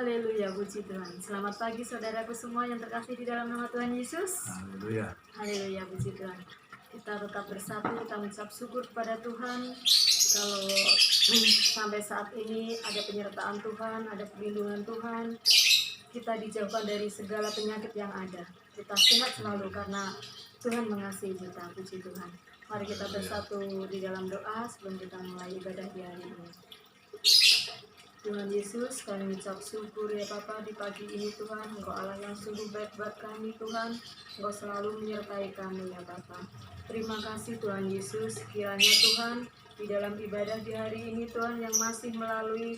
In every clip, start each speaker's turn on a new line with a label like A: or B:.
A: Haleluya, puji Tuhan. Selamat pagi saudaraku semua yang terkasih di dalam nama Tuhan Yesus.
B: Haleluya.
A: Haleluya, puji Tuhan. Kita tetap bersatu, kita mengucap syukur kepada Tuhan. Kalau sampai saat ini ada penyertaan Tuhan, ada perlindungan Tuhan, kita dijauhkan dari segala penyakit yang ada. Kita sehat selalu karena Tuhan mengasihi kita, puji Tuhan. Mari kita bersatu di dalam doa sebelum kita mulai ibadah di hari ini. Tuhan Yesus, kami mengucap syukur ya Bapa di pagi ini Tuhan. Engkau Allah yang sungguh baik buat kami Tuhan. Engkau selalu menyertai kami ya Bapa. Terima kasih Tuhan Yesus. Kiranya Tuhan di dalam ibadah di hari ini Tuhan yang masih melalui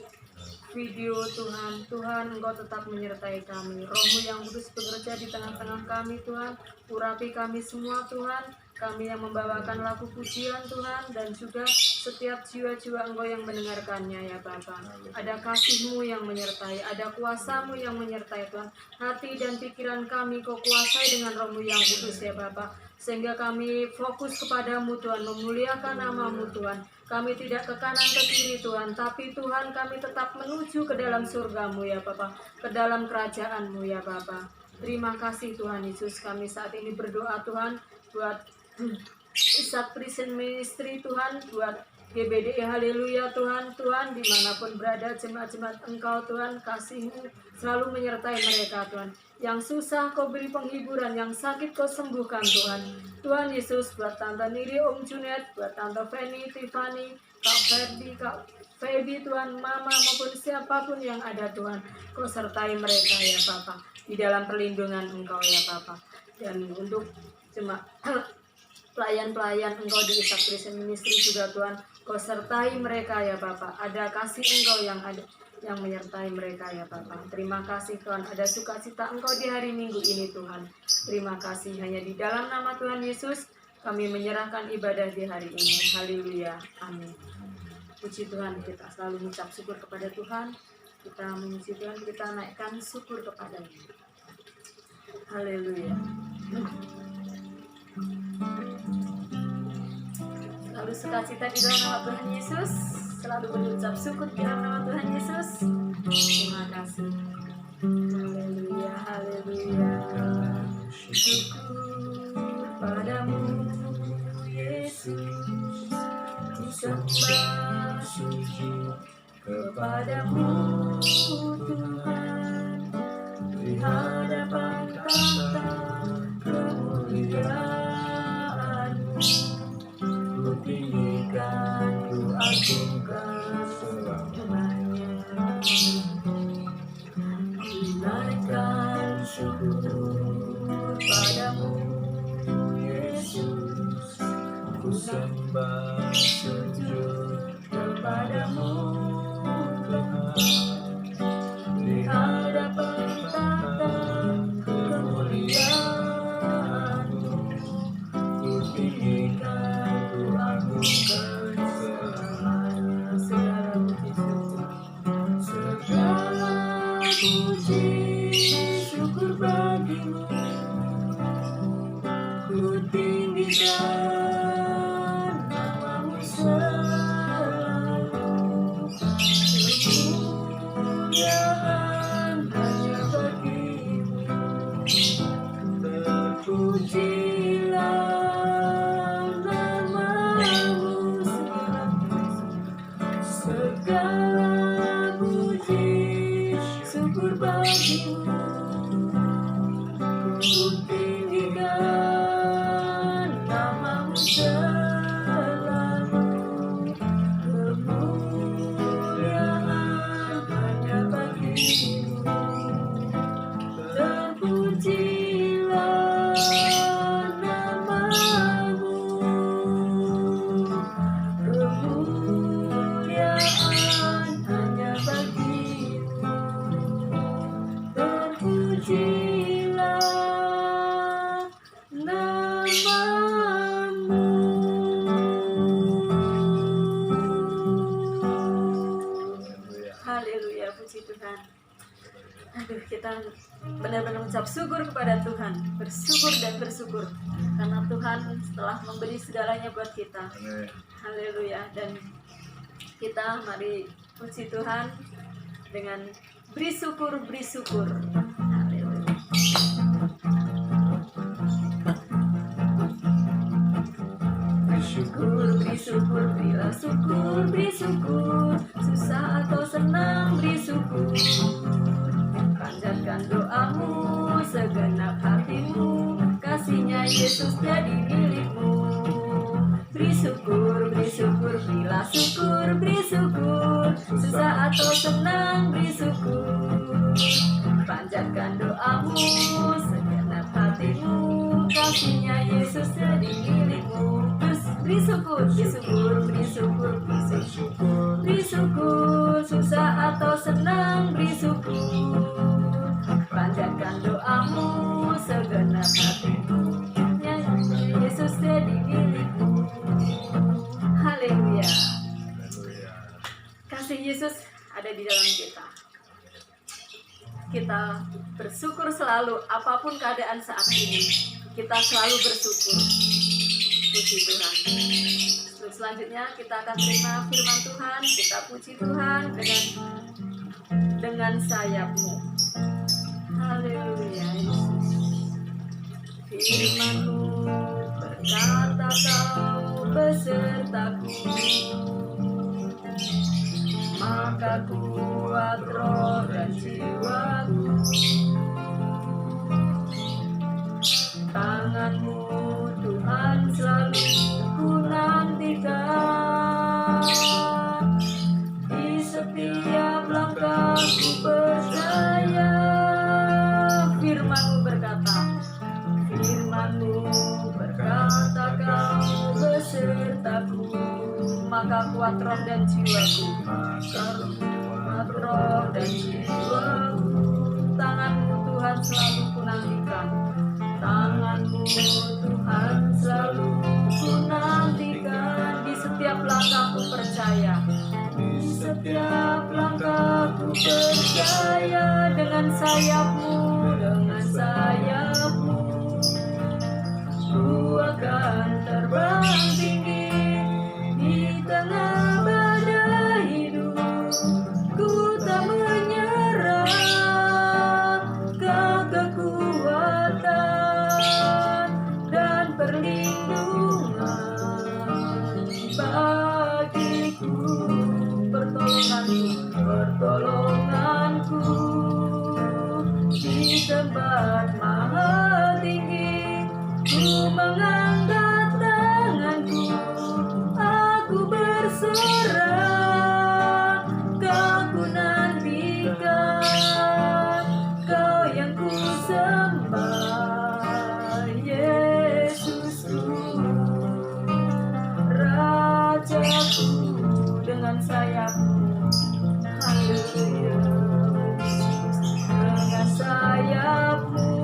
A: video Tuhan, Engkau tetap menyertai kami. Roh-Mu yang kudus bekerja di tengah-tengah kami Tuhan. Urapi kami semua Tuhan. Kami yang membawakan lagu pujian Tuhan, dan juga setiap jiwa-jiwa Engkau yang mendengarkannya ya Bapa. Ada kasih-Mu yang menyertai, ada kuasa-Mu yang menyertai Tuhan. Hati dan pikiran kami Kau kuasai dengan Roh-Mu yang kudus ya Bapa. Sehingga kami fokus kepadamu Tuhan, memuliakan nama-Mu Tuhan. Kami tidak ke kanan ke kiri Tuhan, tapi Tuhan kami tetap menuju ke dalam surga-Mu ya Bapa, ke dalam kerajaan-Mu ya Bapa. Terima kasih Tuhan Yesus. Kami saat ini berdoa Tuhan buat Ishak Prison Ministry Tuhan, buat GBDI Haleluya Tuhan, dimanapun berada jemaat-jemaat Engkau Tuhan, kasih-Mu selalu menyertai mereka Tuhan. Yang susah Kau beri penghiburan, yang sakit Kau sembuhkan Tuhan. Tuhan Yesus, buat Tante Niri, Om Junet, buat Tante Feni, Tiffany, Kak Ferdi, Kak Feby Tuhan, Mama maupun siapapun yang ada Tuhan, Kau sertai mereka ya Bapa, di dalam perlindungan Engkau ya Bapa. Dan untuk jemaat pelayan-pelayan Engkau di Ishak Prison Ministry juga Tuhan, Kau sertai mereka ya Bapa. Ada kasih Engkau yang ada yang menyertai mereka ya Bapa. Terima kasih Tuhan, ada sukacita Engkau di hari Minggu ini Tuhan. Terima kasih, hanya di dalam nama Tuhan Yesus kami menyerahkan ibadah di hari ini. Haleluya, amin. Puji Tuhan, kita selalu mengucap syukur kepada Tuhan. Kita memuji Tuhan, kita naikkan syukur kepada-Nya. Haleluya. Selalu sukacita di dalam nama Tuhan Yesus, selalu mengucap syukur di dalam nama Tuhan Yesus. Terima kasih. Haleluya, haleluya. Syukur padamu Yesus, ku sembah sujud kepadamu Tuhan, di hadapan tahta kemuliaan-Mu. Ku tinggikan, ku agungkan selamanya. Naikkan syukur padamu Yesus, ku sembah sujud kepadamu Tuhan, di hadapan tahta kemuliaan-Mu. Ku tinggikan, ku agungkan selamanya. Segala puji syukur bagi-Mu, ku tinggikan nama-Mu selalu. Kemuliaan hanya bagi-Mu, terpujilah nama-Mu segala puji syukur bagi-Mu, ku tinggikan nama-Mu selalu. Kemuliaan hanya bagi-Mu, terpujilah nama-Mu. Kemuliaan hanya bagi-Mu, terpujilah nama-Mu. Haleluya, puji Tuhan. Aduh, kita benar-benar mengucap syukur kepada Tuhan, bersyukur dan bersyukur karena Tuhan telah memberi segalanya buat kita. Haleluya. Dan kita mari puji Tuhan dengan Beri syukur, beri syukur. Haleluya. Syukur, beri syukur, berilah syukur, beri syukur. Susah atau senang, beri syukur. Panjatkan doamu, segenap hatimu, kasihnya Yesus jadi milikmu. Beri syukur, berilah syukur, beri syukur. Susah atau senang, beri syukur. Panjatkan doamu, segenap hatimu, kasihnya Yesus jadi milikmu. Beri syukur, beri syukur, beri syukur, beri syukur. Beri syukur, susah atau senang, beri syukur. Panjatkan doamu, segenap hatimu, Yesus jadi milikmu. Haleluya. Kasih Yesus ada di dalam kita. Kita bersyukur selalu, apapun keadaan saat ini. Kita selalu bersyukur. Puji Tuhan. Terus selanjutnya kita akan terima firman Tuhan. Kita puji Tuhan dengan sayap-Mu. Haleluya Yesus. Firman-Mu berkata Kau besertaku, maka kuat roh dan jiwaku. Tangan-Mu Tuhan selalu ku nantikan, di setiap langkahku percaya. Firman-Mu berkata Kau besertaku, maka kuat roh dan jiwaku. Kuat roh dan jiwaku. Tangan-Mu Tuhan selalu ku nantikan. Tangan-Mu Tuhan selalu ku nantikan, di setiap langkahku percaya. Di setiap langkahku percaya, dengan sayap-Mu, dengan sayap-Mu ku akan terbang tinggi di tengah badai hidup. Ku tak menyerah, Kau kekuatan dan perlindungan bagiku. Pertolonganku di tempat maha tinggi. Ku mengangkat tanganku, aku berserah. Kau ku nantikan, Kau yang ku sembah, Yesusku, Rajaku, dengan sayap-Mu. Haleluya. Dengan sayap-Mu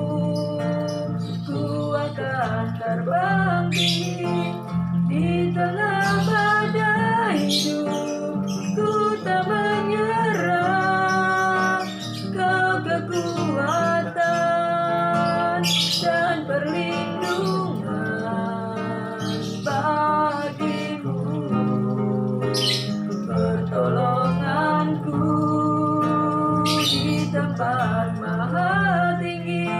A: ku akan terbang tinggi di tengah badai hidup. Ku tak menyerah, Kau kekuatan dan perlindungan bagiku. Pertolonganku di tempat maha tinggi.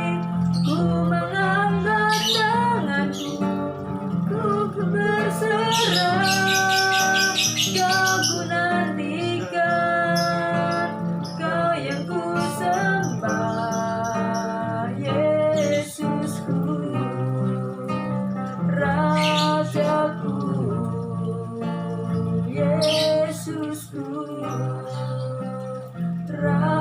A: Ku mengangkat tanganku, ku berserah. Kau ku nantikan, Kau yang ku sembah, Yesusku, Rajaku, Yesusku, Rajaku.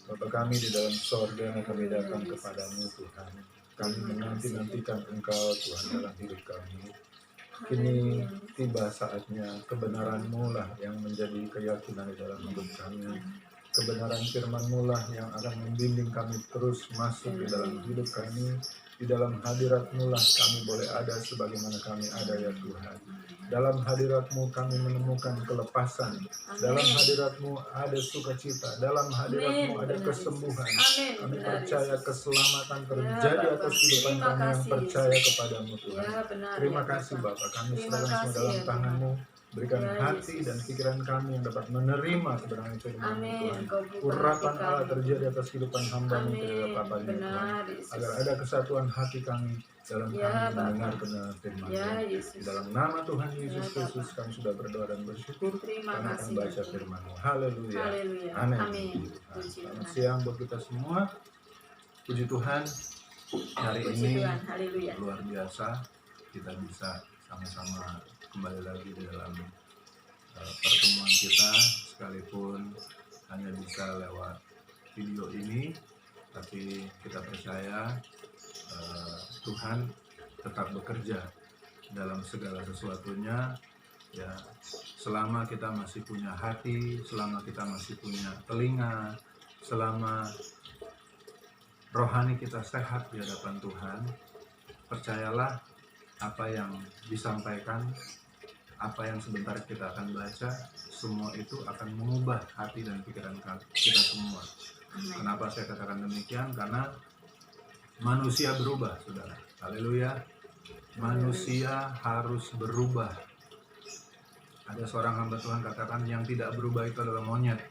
B: Bapa kami di dalam sorga, kami datang kepadamu Tuhan. Kami menanti-nantikan Engkau Tuhan dalam hidup kami. Kini tiba saatnya kebenaran-Mu lah yang menjadi keyakinan di dalam hidup kami. Kebenaran firman-Mu lah yang akan membimbing kami terus masuk di dalam hidup kami. Di dalam hadirat-Mu lah kami boleh ada sebagaimana kami ada ya Tuhan. Dalam hadirat-Mu kami menemukan kelepasan. Dalam hadirat-Mu ada sukacita. Dalam hadirat-Mu ada kesembuhan. Kami percaya keselamatan terjadi atas kehidupan kami yang percaya kepadamu Tuhan. Terima kasih Bapak, kami serahkan semua dalam tangan-Mu. Berikan hati dan pikiran kami yang dapat menerima kebenaran firman-Mu Tuhan. Urapan Allah terjadi atas kehidupan hamba-Mu tidak apa Tuhan. Agar ada kesatuan hati kami dalam kami mendengar kebenaran firman-Mu. Di dalam nama Tuhan Yesus Kristus kami sudah berdoa dan bersyukur. Kami akan baca firman-Mu. Haleluya. Amin. Selamat siang buat kita semua. Puji Tuhan, hari ini luar biasa kita bisa sama-sama kembali lagi di dalam pertemuan kita, sekalipun hanya bisa lewat video ini, tapi kita percaya Tuhan tetap bekerja dalam segala sesuatunya. Ya, selama kita masih punya hati, selama kita masih punya telinga, selama rohani kita sehat di hadapan Tuhan, percayalah apa yang disampaikan, apa yang sebentar kita akan baca, semua itu akan mengubah hati dan pikiran kita semua. Kenapa saya katakan demikian? Karena manusia berubah, saudara. Haleluya. Manusia harus berubah. Ada seorang hamba Tuhan katakan yang tidak berubah itu adalah monyet.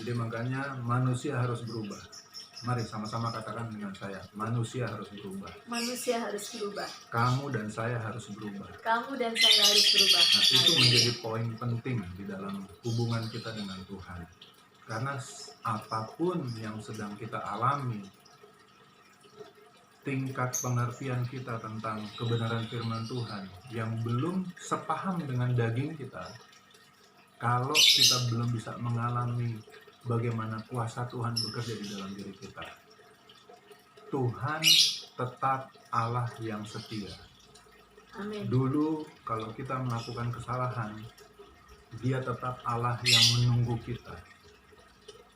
B: Jadi makanya manusia harus berubah. Mari sama-sama katakan dengan saya, manusia harus berubah.
A: Manusia harus berubah.
B: Kamu dan saya harus berubah.
A: Kamu dan saya harus berubah.
B: Nah, itu menjadi poin penting di dalam hubungan kita dengan Tuhan. Karena apapun yang sedang kita alami, tingkat pengertian kita tentang kebenaran firman Tuhan yang belum sepaham dengan daging kita, kalau kita belum bisa mengalami bagaimana kuasa Tuhan bekerja di dalam diri kita, Tuhan tetap Allah yang setia.
A: Amin.
B: Dulu kalau kita melakukan kesalahan, Dia tetap Allah yang menunggu kita.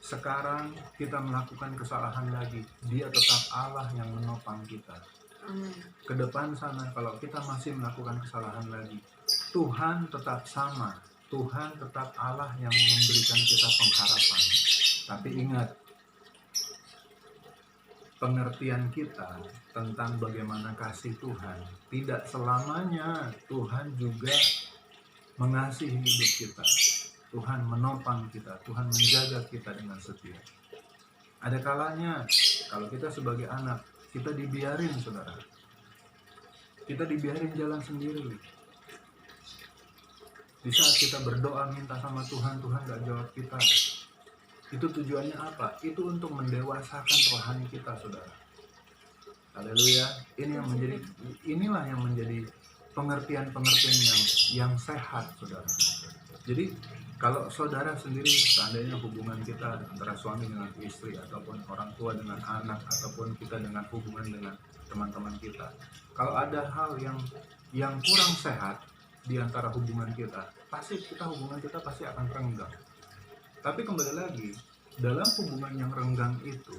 B: Sekarang kita melakukan kesalahan lagi, Dia tetap Allah yang menopang kita.
A: Amin.
B: Ke depan sana kalau kita masih melakukan kesalahan lagi, Tuhan tetap sama. Tuhan tetap Allah yang memberikan kita pengharapan. Tapi ingat, pengertian kita tentang bagaimana kasih Tuhan, tidak selamanya Tuhan juga mengasihi hidup kita. Tuhan menopang kita, Tuhan menjaga kita dengan setia. Ada kalanya kalau kita sebagai anak, kita dibiarin, saudara. Kita dibiarin jalan sendiri. Di saat kita berdoa minta sama Tuhan, Tuhan gak jawab kita. Itu tujuannya apa? Itu untuk mendewasakan rohani kita, saudara. Haleluya. Inilah yang menjadi pengertian-pengertian yang sehat, saudara. Jadi kalau saudara sendiri, seandainya hubungan kita antara suami dengan istri, ataupun orang tua dengan anak, ataupun kita dengan hubungan dengan teman-teman kita, kalau ada hal yang kurang sehat di antara hubungan kita, hubungan kita pasti akan renggang. Tapi kembali lagi, dalam hubungan yang renggang itu,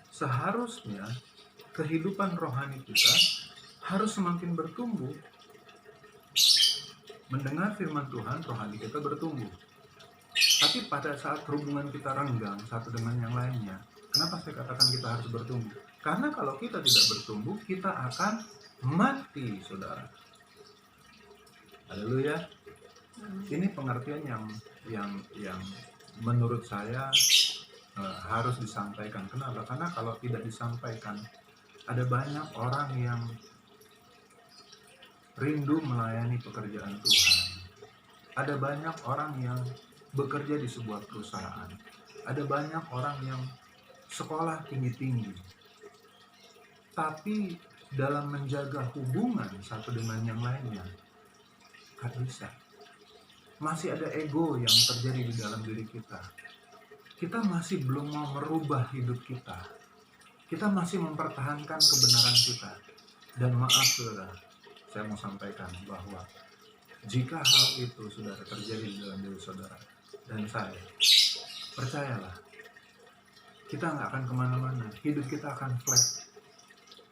B: seharusnya kehidupan rohani kita harus semakin bertumbuh. Mendengar firman Tuhan, rohani kita bertumbuh. Tapi pada saat hubungan kita renggang satu dengan yang lainnya, kenapa saya katakan kita harus bertumbuh? Karena kalau kita tidak bertumbuh, kita akan mati, saudara. Haleluya. Ini pengertian yang menurut saya harus disampaikan. Kenapa? Karena kalau tidak disampaikan, ada banyak orang yang rindu melayani pekerjaan Tuhan. Ada banyak orang yang bekerja di sebuah perusahaan. Ada banyak orang yang sekolah tinggi-tinggi. Tapi dalam menjaga hubungan satu dengan yang lainnya, gak bisa. Masih ada ego yang terjadi di dalam diri kita. Kita masih belum mau merubah hidup kita. Kita masih mempertahankan kebenaran kita. Dan maaf, saudara, saya mau sampaikan bahwa jika hal itu saudara terjadi di dalam diri saudara dan saya, percayalah, kita nggak akan kemana-mana. Hidup kita akan flat.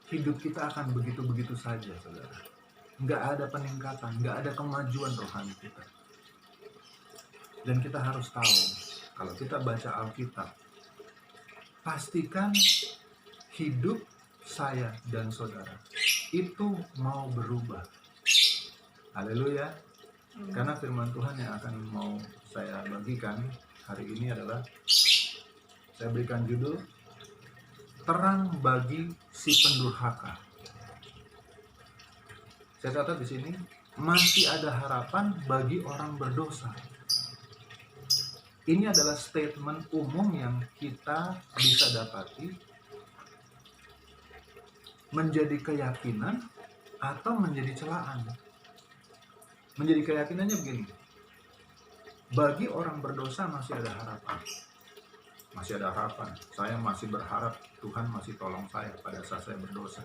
B: hidup kita akan begitu-begitu saja, saudara. Nggak ada peningkatan, nggak ada kemajuan rohani kita. Dan kita harus tahu, kalau kita baca Alkitab, pastikan hidup saya dan saudara itu mau berubah. Haleluya. Karena firman Tuhan yang akan mau saya bagikan hari ini adalah, saya berikan judul, terang bagi si pendurhaka. Saya catat di sini, masih ada harapan bagi orang berdosa. Ini adalah statement umum yang kita bisa dapati menjadi keyakinan atau menjadi celaan. Menjadi keyakinannya begini, bagi orang berdosa masih ada harapan. Masih ada harapan. Saya masih berharap Tuhan masih tolong saya pada saat saya berdosa.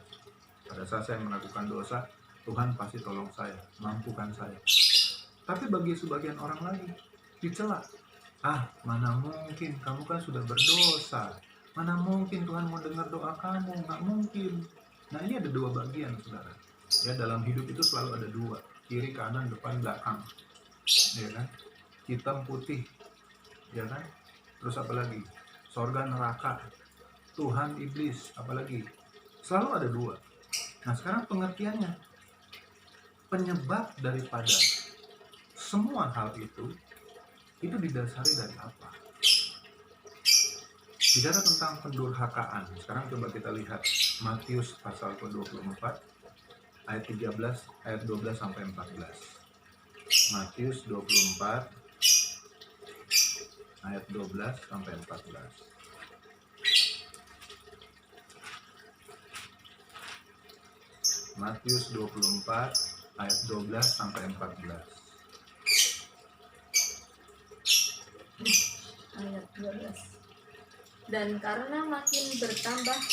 B: Pada saat saya melakukan dosa, Tuhan pasti tolong saya, mampukan saya. Tapi bagi sebagian orang lagi, dicela. Mana mungkin, kamu kan sudah berdosa. Mana mungkin Tuhan mau dengar doa kamu, nggak mungkin. Nah, ini ada dua bagian, saudara. Ya, dalam hidup itu selalu ada dua, kiri, kanan, depan, belakang. Ya kan? Hitam, putih. Ya kan? Terus apa lagi? Sorga, neraka. Tuhan, iblis, apalagi? Selalu ada dua. Nah, sekarang pengertiannya. Penyebab daripada semua hal itu didasari dari apa? Bicara tentang pendurhakaan. Sekarang coba kita lihat Matius pasal ke-24 ayat 13, ayat 12 sampai 14. Matius 24 ayat 12 sampai 14. Matius 24 ayat 12 sampai 14.
A: Ayat 12. Dan karena makin bertambahnya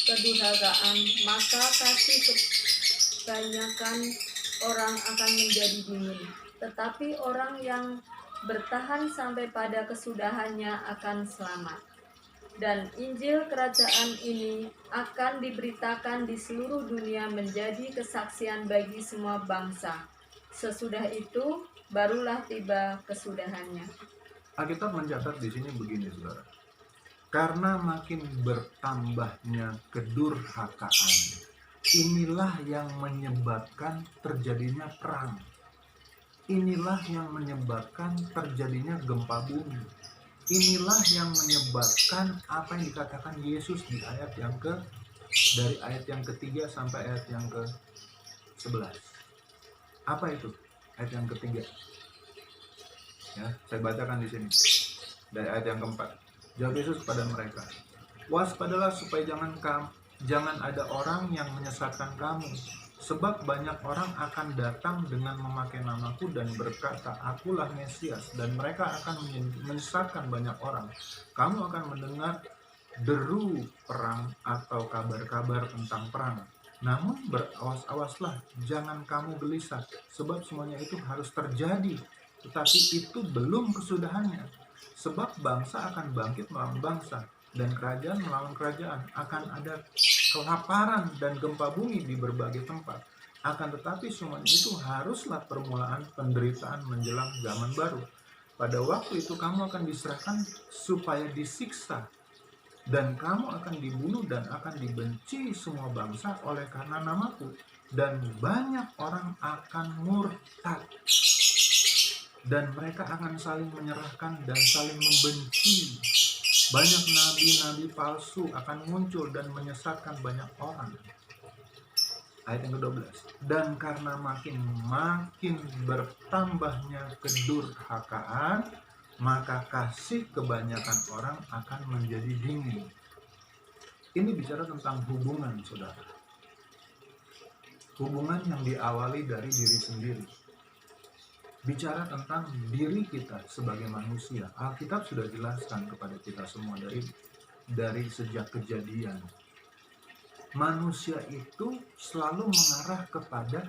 A: kedurhakaan, maka kasih kebanyakan orang akan menjadi dingin. Tetapi orang yang bertahan sampai pada kesudahannya akan selamat. Dan Injil kerajaan ini akan diberitakan di seluruh dunia menjadi kesaksian bagi semua bangsa. Sesudah itu barulah tiba kesudahannya.
B: Alkitab mencatat di sini begini, saudara. Karena makin bertambahnya kedurhakaan, inilah yang menyebabkan terjadinya perang. Inilah yang menyebabkan terjadinya gempa bumi. Inilah yang menyebabkan apa yang dikatakan Yesus di ayat yang dari ayat yang ketiga sampai ayat yang ke-11. Apa itu? Ayat yang ketiga. Ya, saya bacakan di sini dari ayat yang keempat. Jawab Yesus kepada mereka, waspadalah supaya jangan ada orang yang menyesatkan kamu, sebab banyak orang akan datang dengan memakai namaku dan berkata, akulah Mesias, dan mereka akan menyesatkan banyak orang. Kamu akan mendengar deru perang atau kabar-kabar tentang perang. Namun berawas-awaslah, jangan kamu gelisah, sebab semuanya itu harus terjadi, tetapi itu belum kesudahannya. Sebab bangsa akan bangkit melawan bangsa, dan kerajaan melawan kerajaan. Akan ada kelaparan dan gempa bumi di berbagai tempat. Akan tetapi semuanya itu haruslah permulaan penderitaan menjelang zaman baru. Pada waktu itu kamu akan diserahkan supaya disiksa, dan kamu akan dibunuh dan akan dibenci semua bangsa oleh karena namaku, dan banyak orang akan murtad, dan mereka akan saling menyerahkan dan saling membenci. Banyak nabi-nabi palsu akan muncul dan menyesatkan banyak orang. Ayat yang ke-12. Dan karena makin bertambahnya kedurhakaan, maka kasih kebanyakan orang akan menjadi dingin. Ini bicara tentang hubungan, saudara. Hubungan yang diawali dari diri sendiri. Bicara tentang diri kita sebagai manusia. Alkitab sudah jelaskan kepada kita semua dari sejak kejadian. Manusia itu selalu mengarah kepada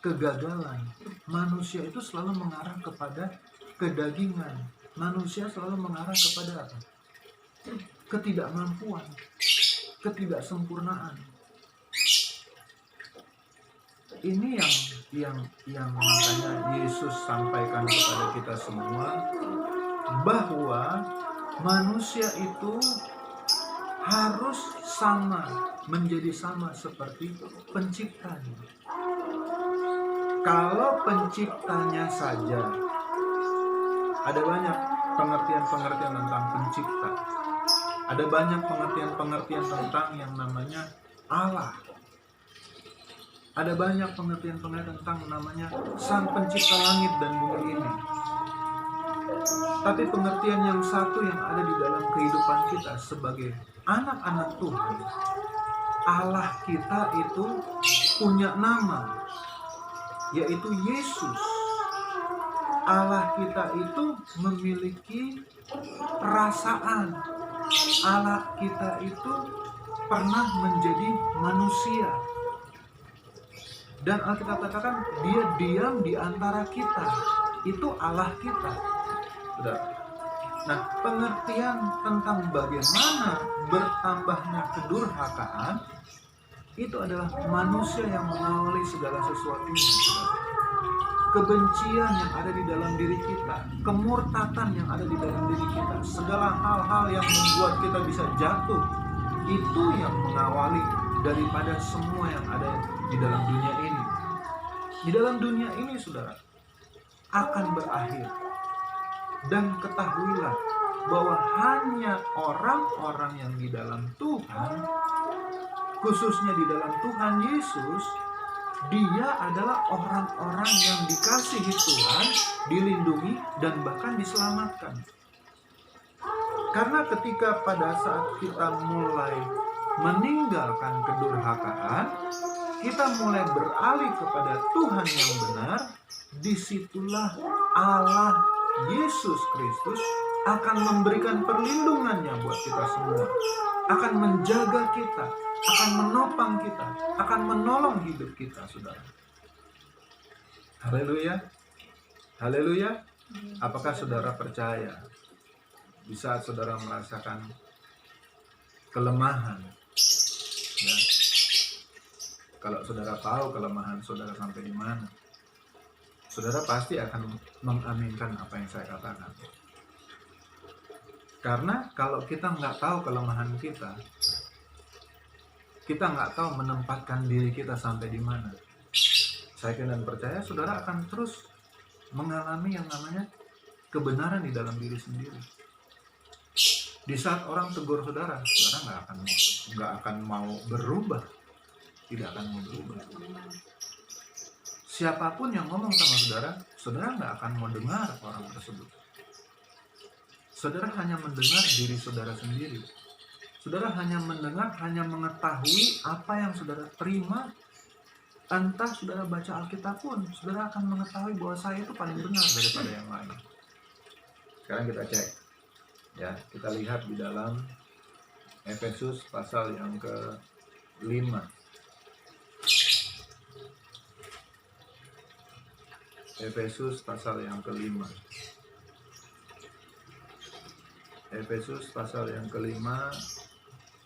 B: kegagalan. Manusia itu selalu mengarah kepada kedagingan. Manusia selalu mengarah kepada apa? ketidakmampuan, ketidaksempurnaan. Ini yang makanya Yesus sampaikan kepada kita semua, bahwa manusia itu harus sama, menjadi sama seperti penciptanya. Kalau penciptanya saja, ada banyak pengertian-pengertian tentang pencipta. Ada banyak pengertian-pengertian tentang yang namanya Allah. Ada banyak pengertian-pengertian tentang namanya Sang Pencipta langit dan bumi ini. Tapi pengertian yang satu yang ada di dalam kehidupan kita sebagai anak-anak Tuhan, Allah kita itu punya nama, yaitu Yesus. Allah kita itu memiliki perasaan. Allah kita itu pernah menjadi manusia. Dan Alkitab katakan dia diam di antara kita. Itu Allah kita. Sudah. Nah, pengertian tentang bagaimana bertambahnya kedurhakaan itu adalah manusia yang mengawali segala sesuatunya. Kebencian yang ada di dalam diri kita, kemurtatan yang ada di dalam diri kita, segala hal-hal yang membuat kita bisa jatuh, itu yang mengawali daripada semua yang ada di dalam dunia ini. Di dalam dunia ini, saudara, akan berakhir. Dan ketahuilah bahwa hanya orang-orang yang di dalam Tuhan, khususnya di dalam Tuhan Yesus, dia adalah orang-orang yang dikasihi Tuhan, dilindungi, dan bahkan diselamatkan. Karena ketika pada saat kita mulai meninggalkan kedurhakaan, kita mulai beralih kepada Tuhan yang benar, disitulah Allah Yesus Kristus akan memberikan perlindungannya buat kita semua, akan menjaga kita, akan menopang kita, akan menolong hidup kita, saudara. Haleluya, haleluya. Apakah saudara percaya di saat saudara merasakan kelemahan, ya, kalau saudara tahu kelemahan saudara sampai di mana, saudara pasti akan mengaminkan apa yang saya katakan. Karena kalau kita nggak tahu kelemahan kita nggak tahu menempatkan diri kita sampai di mana. Saya yakin dan percaya saudara akan terus mengalami yang namanya kebenaran di dalam diri sendiri. Di saat orang tegur saudara nggak akan mau berubah, tidak akan mau berubah. Siapapun yang ngomong sama saudara nggak akan mau dengar orang tersebut. Saudara hanya mendengar diri saudara sendiri. Saudara hanya mendengar, hanya mengetahui apa yang saudara terima. Entah saudara baca Alkitab pun, saudara akan mengetahui bahwa saya itu paling benar daripada yang lain. Sekarang kita cek. Ya, kita lihat di dalam Efesus pasal yang ke-5. Efesus pasal yang ke-5. Efesus pasal yang ke-5,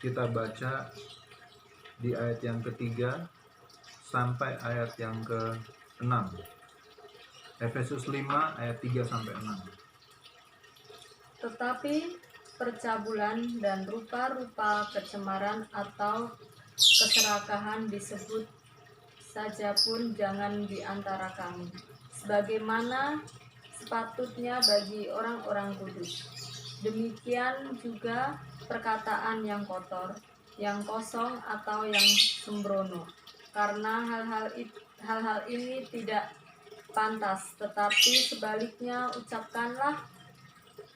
B: kita baca di ayat yang ke-3 sampai ayat yang ke-6. Efesus 5 ayat 3 sampai 6.
A: Tetapi percabulan dan rupa-rupa kecemaran atau keserakahan disebut saja pun jangan di antara kamu, sebagaimana sepatutnya bagi orang-orang kudus. Demikian juga perkataan yang kotor, yang kosong atau yang sembrono, karena hal-hal ini tidak pantas, tetapi sebaliknya ucapkanlah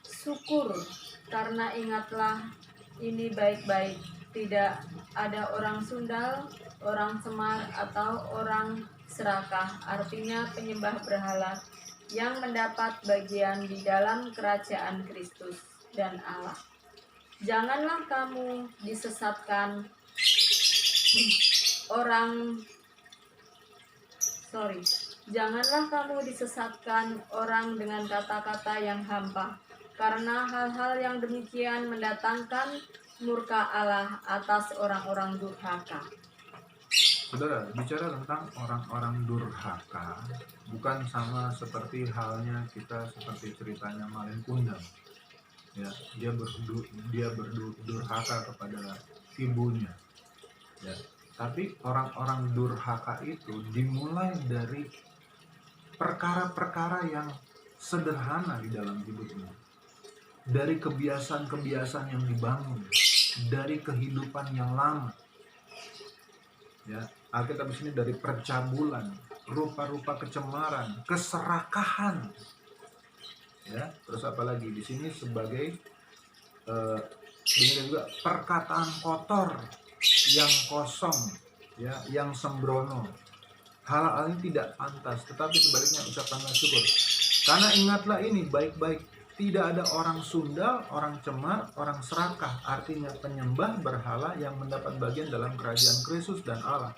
A: syukur, karena ingatlah ini baik-baik, tidak ada orang sundal, orang semar, atau orang serakah, artinya penyembah berhala, yang mendapat bagian di dalam kerajaan Kristus dan Allah. Janganlah kamu disesatkan orang dengan kata-kata yang hampa, karena hal-hal yang demikian mendatangkan murka Allah atas orang-orang durhaka.
B: Saudara, bicara tentang orang-orang durhaka, bukan sama seperti halnya kita seperti ceritanya Malin Kundang. Ya, dia berdurhaka kepada ibunya. Ya, tapi orang-orang durhaka itu dimulai dari perkara-perkara yang sederhana di dalam hidupnya. Dari kebiasaan-kebiasaan yang dibangun, dari kehidupan yang lama. Ya, Alkitab di sini dari percabulan, rupa-rupa kecemaran, keserakahan. Ya, terus apa lagi? Di sini sebagai ini juga perkataan kotor yang kosong, ya, yang sembrono. Hal-hal ini tidak pantas, tetapi sebaliknya ucapkanlah syukur. Karena ingatlah ini baik-baik, tidak ada orang sundal, orang cemar, orang serakah, artinya penyembah berhala yang mendapat bagian dalam kerajaan Kristus dan Allah.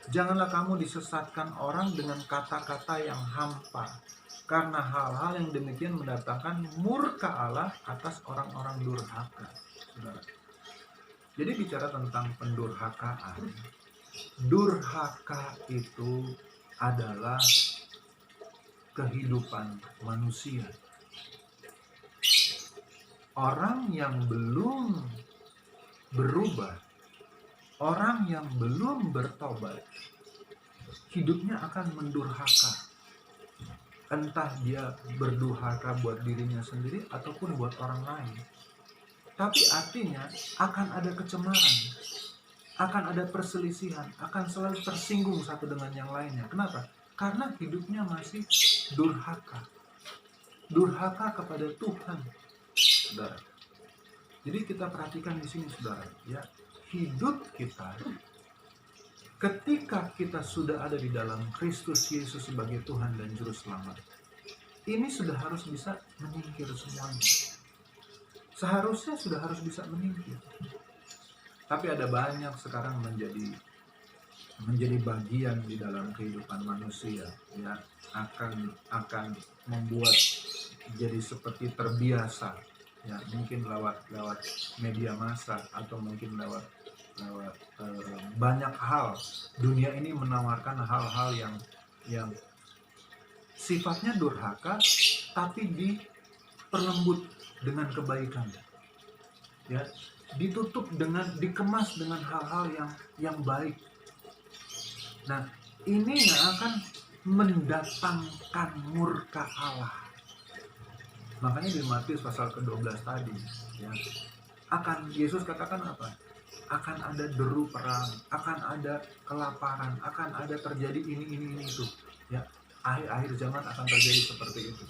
B: Janganlah kamu disesatkan orang dengan kata-kata yang hampa, karena hal-hal yang demikian mendatangkan murka Allah atas orang-orang durhaka. Saudara. Jadi bicara tentang pendurhakaan, durhaka itu adalah kehidupan manusia. Orang yang belum berubah, orang yang belum bertobat, hidupnya akan mendurhaka. Entah dia berdurhaka buat dirinya sendiri ataupun buat orang lain. Tapi artinya akan ada kecemaran, akan ada perselisihan, akan selalu tersinggung satu dengan yang lainnya. Kenapa? Karena hidupnya masih durhaka. Durhaka kepada Tuhan. Saudara. Jadi kita perhatikan di sini, saudara, ya. Hidup kita ketika kita sudah ada di dalam Kristus Yesus sebagai Tuhan dan Juru Selamat, ini sudah harus bisa menyingkir semuanya. Seharusnya sudah harus bisa menyingkir. Tapi ada banyak sekarang menjadi bagian di dalam kehidupan manusia, ya, akan membuat jadi seperti terbiasa, ya, mungkin lewat media massa atau mungkin lewat banyak hal. Dunia ini menawarkan hal-hal yang sifatnya durhaka, tapi diperlembut dengan kebaikan, ya, dikemas dengan hal-hal yang baik. Nah, ini yang akan mendatangkan murka Allah. Makanya di Matius pasal ke-12 tadi, ya, akan Yesus katakan apa? Akan ada deru perang, akan ada kelaparan, akan ada terjadi ini itu. Ya, akhir-akhir zaman akan terjadi seperti itu.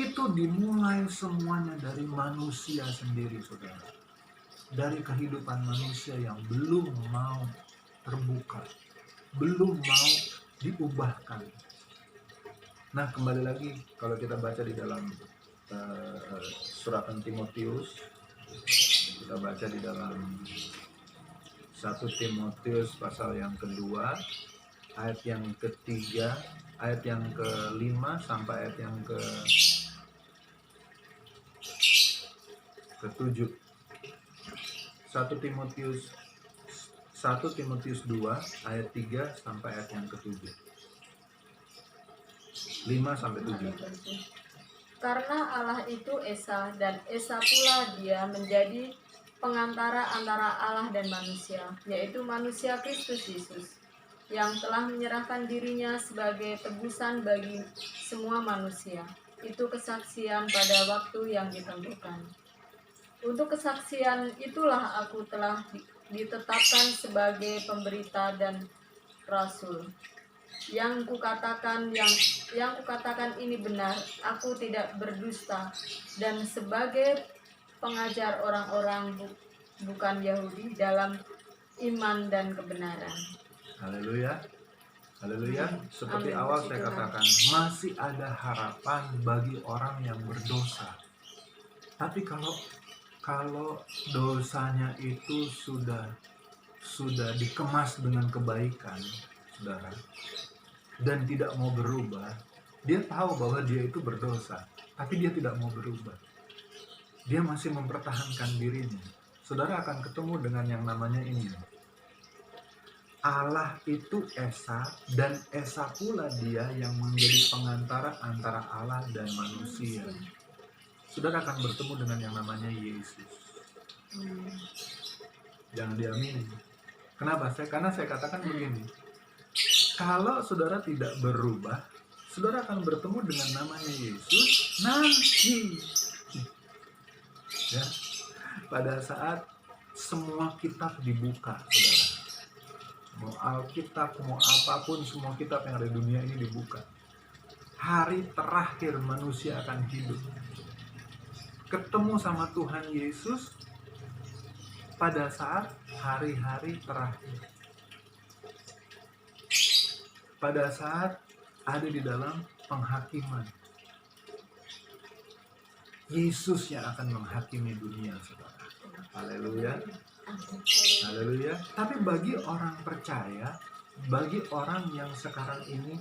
B: Itu dimulai semuanya dari manusia sendiri, saudara. Dari kehidupan manusia yang belum mau terbuka, belum mau diubahkan. Nah, kembali lagi kalau kita baca di dalam surat Timotius, kita baca di dalam 1 Timotius pasal yang kedua, ayat yang ketiga, ayat yang ke-5 sampai ayat yang ke-7. 1 Timotius 2 ayat 3 sampai ayat yang ke-7. 5 sampai 7.
A: Karena Allah itu Esa, dan Esa pula dia menjadi pengantara antara Allah dan manusia, yaitu manusia Kristus Yesus, yang telah menyerahkan dirinya sebagai tebusan bagi semua manusia. Itu kesaksian pada waktu yang ditentukan. Untuk kesaksian itulah aku telah ditetapkan sebagai pemberita dan rasul. Yang kukatakan ini benar, aku tidak berdusta, dan sebagai pengajar orang-orang bukan Yahudi dalam iman dan kebenaran.
B: Haleluya. Haleluya. Seperti
A: Amin.
B: awal saya katakan, masih ada harapan bagi orang yang berdosa. Tapi kalau dosanya itu sudah dikemas dengan kebaikan, saudara, dan tidak mau berubah, dia tahu bahwa dia itu berdosa, tapi dia tidak mau berubah. dia masih mempertahankan dirinya. Saudara akan ketemu dengan yang namanya ini. Allah itu Esa, dan Esa pula dia yang menjadi pengantara antara Allah dan manusia. Saudara akan bertemu dengan yang namanya Yesus. Jangan diamini. Kenapa? Karena saya katakan begini. Kalau saudara tidak berubah, saudara akan bertemu dengan namanya Yesus nanti. Ya, pada saat semua kitab dibuka, saudara. Mau Alkitab, mau apapun, semua kitab yang ada di dunia ini dibuka. Hari terakhir manusia akan hidup. Ketemu sama Tuhan Yesus pada saat hari-hari terakhir. Pada saat ada di dalam penghakiman. Yesus yang akan menghakimi dunia, saudara. Haleluya. Haleluya. Tapi bagi orang percaya, bagi orang yang sekarang ini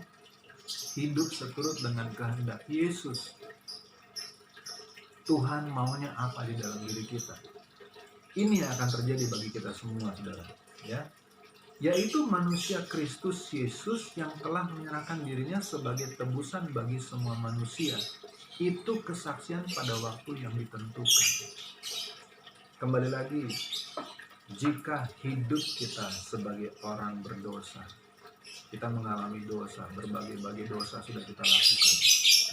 B: hidup seturut dengan kehendak Yesus, Tuhan maunya apa di dalam diri kita? Ini yang akan terjadi bagi kita semua, saudara. Ya, yaitu manusia Kristus Yesus yang telah menyerahkan dirinya sebagai tebusan bagi semua manusia. Itu kesaksian pada waktu yang ditentukan. Kembali lagi, jika hidup kita sebagai orang berdosa, kita mengalami dosa, berbagai-bagai dosa sudah kita lakukan,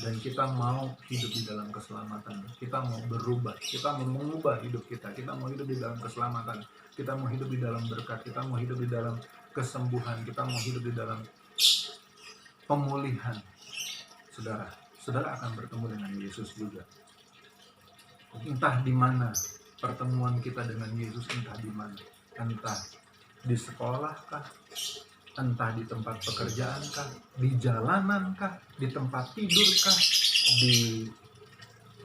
B: dan kita mau hidup di dalam keselamatan, kita mau berubah, kita mau mengubah hidup kita mau hidup di dalam keselamatan, kita mau hidup di dalam berkat, kita mau hidup di dalam kesembuhan, kita mau hidup di dalam pemulihan. Saudara akan bertemu dengan Yesus juga. Entah di mana pertemuan kita dengan Yesus, entah di mana, entah di sekolah kah, entah di tempat pekerjaan kah, di jalanan kah, di tempat tidur kah, di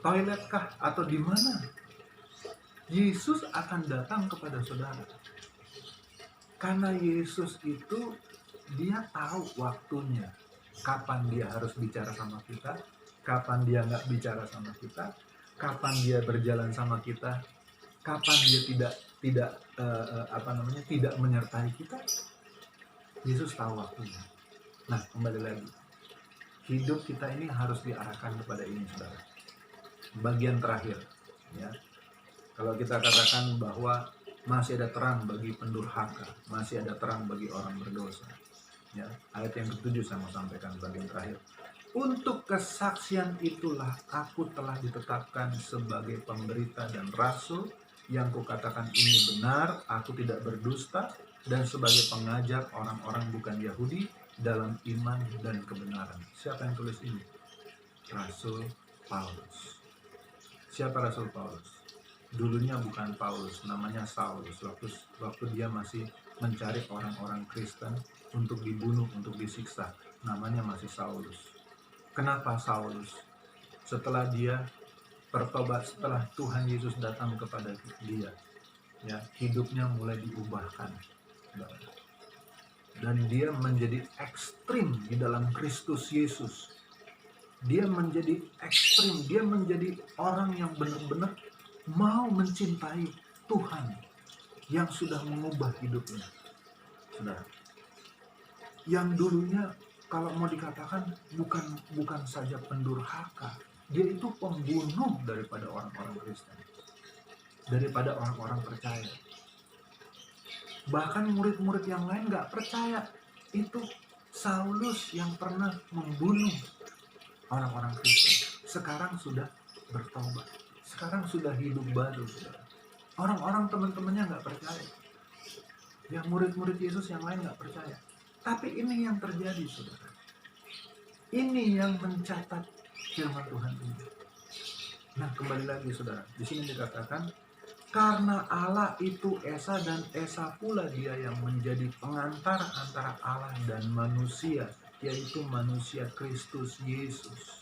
B: toilet kah, atau di mana, Yesus akan datang kepada saudara. Karena Yesus itu dia tahu waktunya, kapan dia harus bicara sama kita, kapan dia nggak bicara sama kita, kapan dia berjalan sama kita, kapan dia tidak menyertai kita. Yesus tahu waktunya. Nah, kembali lagi, hidup kita ini harus diarahkan kepada ini, saudara. Bagian terakhir, ya. Kalau kita katakan bahwa masih ada terang bagi pendurhaka, masih ada terang bagi orang berdosa. Ya, ayat yang ke-7 saya mau sampaikan bagian terakhir. Untuk kesaksian itulah aku telah ditetapkan sebagai pemberita dan rasul, yang kukatakan ini benar, aku tidak berdusta, dan sebagai pengajar orang-orang bukan Yahudi dalam iman dan kebenaran. Siapa yang tulis ini? Rasul Paulus. Siapa Rasul Paulus? Dulunya bukan Paulus, namanya Saulus. Waktu dia masih mencari orang-orang Kristen untuk dibunuh, untuk disiksa, namanya masih Saulus. Kenapa Saulus? Setelah dia bertobat, setelah Tuhan Yesus datang kepada dia, ya, hidupnya mulai diubahkan, dan dia menjadi ekstrim di dalam Kristus Yesus. Dia menjadi ekstrim, dia menjadi orang yang benar-benar mau mencintai Tuhan yang sudah mengubah hidupnya. Saudara, yang dulunya kalau mau dikatakan bukan saja pendurhaka, dia itu pembunuh daripada orang-orang Kristen, daripada orang-orang percaya. Bahkan murid-murid yang lain gak percaya. Itu Saulus yang pernah membunuh orang-orang Kristen. Sekarang sudah bertobat. Sekarang sudah hidup baru. Orang-orang teman-temannya gak percaya. Yang murid-murid Yesus yang lain gak percaya. Tapi ini yang terjadi, saudara. Ini yang mencatat firman Tuhan ini. Nah, kembali lagi, saudara. Di sini dikatakan, karena Allah itu Esa, dan Esa pula dia yang menjadi pengantara antara Allah dan manusia, yaitu manusia Kristus Yesus.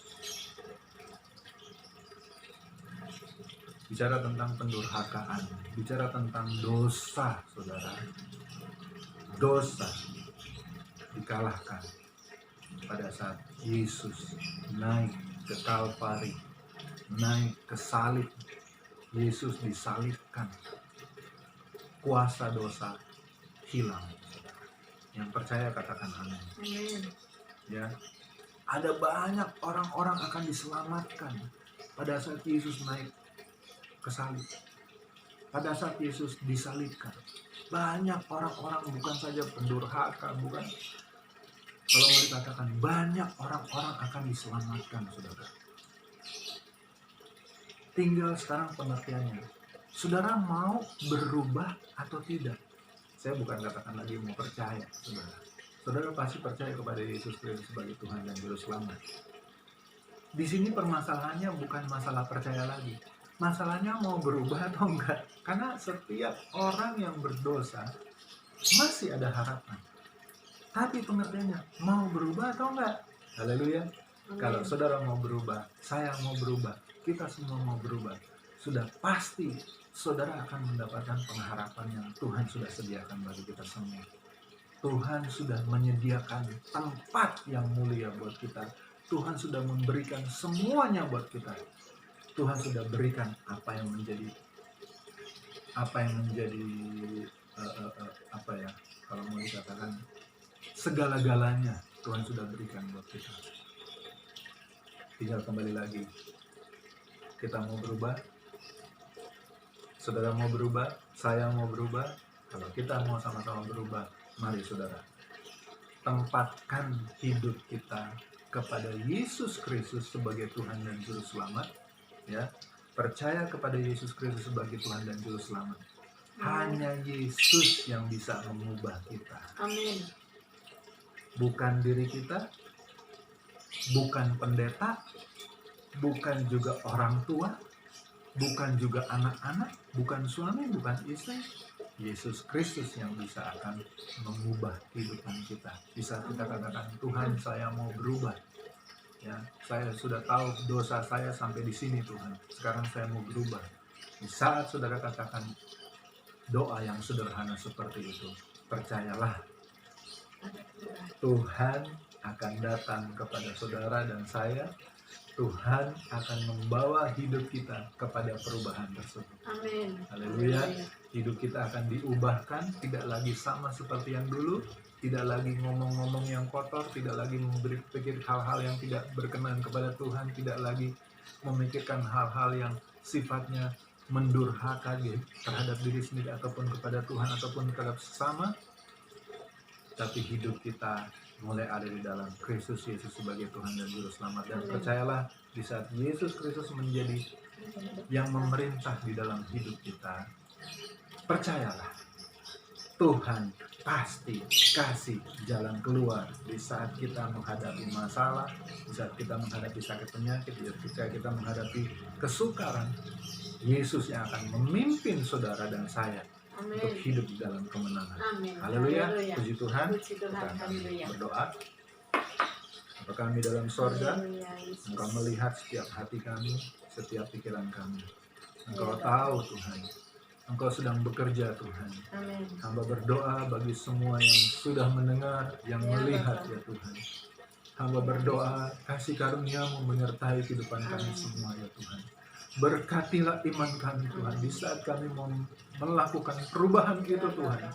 B: Bicara tentang pendurhakaan, bicara tentang dosa, saudara. Dosa dikalahkan pada saat Yesus naik ke Kalvari, naik ke salib, Yesus disalibkan, kuasa dosa hilang. Yang percaya katakan amin.
A: Amin.
B: Ya, ada banyak orang-orang akan diselamatkan pada saat Yesus naik ke salib. Pada saat Yesus disalibkan, banyak orang-orang, bukan saja pendurhaka, bukan, kalau mau dikatakan banyak orang-orang akan diselamatkan, saudara. Tinggal sekarang pengertiannya, saudara mau berubah atau tidak? Saya bukan katakan lagi mau percaya, saudara. Saudara pasti percaya kepada Yesus Kristus sebagai Tuhan dan Juru Selamat. Di sini permasalahannya bukan masalah percaya lagi. Masalahnya mau berubah atau enggak. Karena setiap orang yang berdosa masih ada harapan. Tapi pengertiannya mau berubah atau enggak? Haleluya. Kalau saudara mau berubah, saya mau berubah, kita semua mau berubah, sudah pasti saudara akan mendapatkan pengharapan yang Tuhan sudah sediakan bagi kita semua. Tuhan sudah menyediakan tempat yang mulia buat kita. Tuhan sudah memberikan semuanya buat kita. Tuhan sudah berikan apa yang menjadi kalau mau dikatakan segala-galanya Tuhan sudah berikan buat kita. Tinggal kembali lagi, kita mau berubah, saudara mau berubah, saya mau berubah. Kalau kita mau sama-sama berubah, mari saudara, tempatkan hidup kita kepada Yesus Kristus sebagai Tuhan dan Juru Selamat. Ya, percaya kepada Yesus Kristus sebagai Tuhan dan Juru Selamat. Hanya Yesus yang bisa mengubah kita.
A: Amin.
B: Bukan diri kita, bukan pendeta, bukan juga orang tua, bukan juga anak-anak, bukan suami, bukan istri. Yesus Kristus yang bisa akan mengubah kehidupan kita. Bisa kita katakan, Tuhan, saya mau berubah. Ya, saya sudah tahu dosa saya sampai di sini, Tuhan. Sekarang saya mau berubah. Di saat saudara katakan doa yang sederhana seperti itu, percayalah, Tuhan akan datang kepada saudara dan saya. Tuhan akan membawa hidup kita kepada perubahan tersebut.
A: Amin.
B: Haleluya. Hidup kita akan diubahkan, tidak lagi sama seperti yang dulu. Tidak lagi ngomong-ngomong yang kotor, tidak lagi berpikir hal-hal yang tidak berkenan kepada Tuhan, tidak lagi memikirkan hal-hal yang sifatnya mendurhaka terhadap diri sendiri ataupun kepada Tuhan ataupun terhadap sesama. Tapi hidup kita mulai ada di dalam Kristus Yesus sebagai Tuhan dan Juru Selamat. Dan percayalah, di saat Yesus Kristus menjadi yang memerintah di dalam hidup kita, percayalah, Tuhan pasti kasih jalan keluar di saat kita menghadapi masalah, di saat kita menghadapi sakit penyakit, di saat kita menghadapi kesukaran. Yesus yang akan memimpin saudara dan saya. Amin. Untuk hidup di dalam kemenangan. Haleluya. Puji Tuhan. Kita akan berdoa. Bapa kami dalam sorga, Engkau melihat setiap hati kami, setiap pikiran kami. Engkau tahu Tuhan, Engkau sedang bekerja Tuhan. Amin. Hamba berdoa bagi semua yang sudah mendengar, yang melihat ya Tuhan. Hamba berdoa, kasih karunia-Mu menyertai kehidupan kami semua ya Tuhan. Berkatilah iman kami Tuhan, di saat kami mau melakukan perubahan itu Tuhan.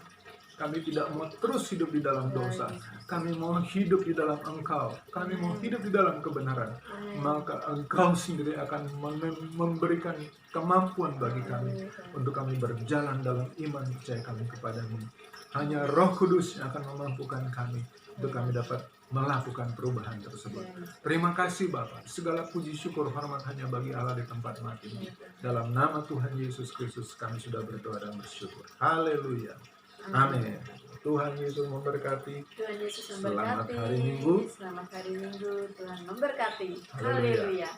B: Kami tidak mau terus hidup di dalam dosa. Kami mau hidup di dalam Engkau. Kami mau hidup di dalam kebenaran. Maka Engkau sendiri akan memberikan kemampuan bagi kami untuk kami berjalan dalam iman percaya kami kepadamu. Hanya Roh Kudus yang akan memampukan kami untuk kami dapat melakukan perubahan tersebut. Terima kasih Bapa. Segala puji syukur hormat hanya bagi Allah di tempat mati. Dalam nama Tuhan Yesus Kristus kami sudah berdoa dan bersyukur. Haleluya. Amin. Tuhan Yesus memberkati.
A: Tuhan Yesus memberkati.
B: Selamat hari Minggu.
A: Selamat hari Minggu. Tuhan memberkati.
B: Haleluya.
A: Haleluya.